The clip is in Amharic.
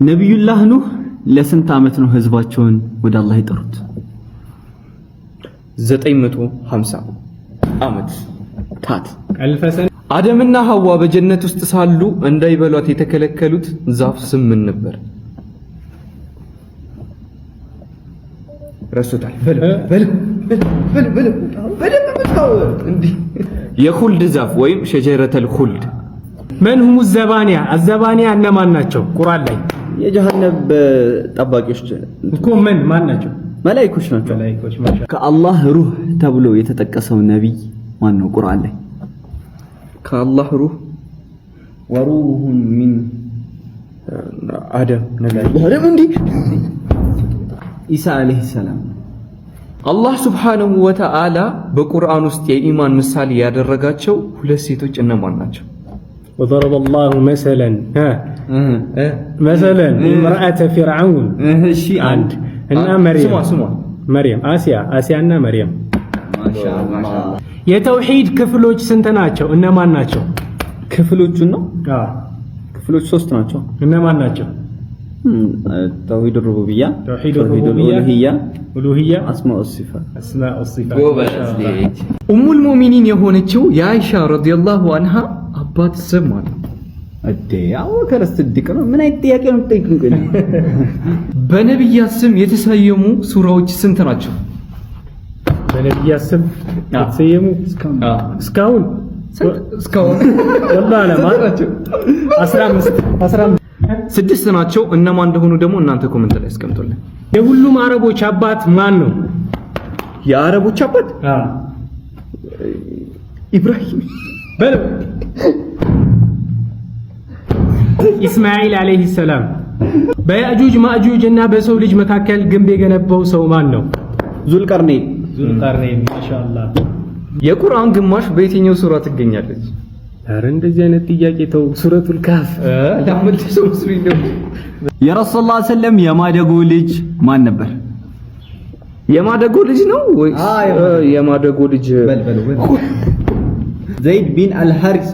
ነብዩላህ ኑህ ለስንት ዓመት ነው ህዝባቸውን ወደ አላህ የጠሩት? 950 ዓመት ታት አልፈሰን። አደምና ሐዋ በጀነት ውስጥ ሳሉ እንዳይበሏት የተከለከሉት ዛፍ ስም ምን ነበር? ረሱታል። የኹልድ ዛፍ ወይም ሸጀረተል ኹልድ። መን ሁሙ ዘባንያ አዘባንያ እነማን ናቸው? ቁርአን ላይ የጀሃነም ጠባቂዎች እኮ ማን ናቸው? መላእክቶች ናቸው። ከአላህ ሩህ ተብሎ የተጠቀሰው ነብይ ማን ነው? ቁርአን ላይ ከአላህ ሩህ ወሩሁን ሚን አደም እንዴ ኢሳ አለይሂ ሰላም። አላህ ሱብሓነሁ ወተዓላ በቁርአን ውስጥ የኢማን ምሳሌ ያደረጋቸው ሁለት ሴቶች እነማን ናቸው? وضرب الله مثلا مثلا امرأة فرعون እሺ አንድ እና መርየም አሲያና መርየም ማሻአላህ። የተውሂድ ክፍሎች ስንት ናቸው? እነማን ናቸው? ክፍሎቹ ነው? ክፍሎች 3 ናቸው። እነማን ናቸው? ተውሂድ ሩቡብያ፣ ተውሂድ ኡሉሂያ፣ አስማኡ ሲፋት። ኡሙል ሙእሚኒን የሆነችው የአይሻ ረዲየላሁ ዐንሃ አባት ስም ማለት አዴ አቡበከር ሲዲቅ ነው። ምን አይነት ጥያቄ ነው የምትጠይቁኝ? በነብያት ስም የተሰየሙ ሱራዎች ስንት ናቸው? በነብያት ስም የተሰየሙ እስካሁን ወላሂ ለማጥራቸው 15 6 ናቸው። እነማን እንደሆኑ ደግሞ እናንተ ኮሜንት ላይ አስቀምጡልን። የሁሉም አረቦች አባት ማን ነው? የአረቦች አባት ኢብራሂም በለው። ኢስማኤል አለይሂ ሰላም። በያጁጅ ማጁጅ እና በሰው ልጅ መካከል ግንብ የገነባው ሰው ማን ነው? ዙልቀርነይን ማሻአላህ። የቁርአን ግማሽ በየትኛው ሱራ ትገኛለች? አረ እንደዚህ አይነት ጥያቄ ተው። ሱረቱል ካፍ ለምንድነው መስሎኝ ነው። የረሱል ሰለላሁ ዐለይሂ ወሰለም የማደጎ ልጅ ማን ነበር? የማደጎ ልጅ ነው ወይስ የማደጎ ልጅ? ዘይድ ቢን አልሐሪስ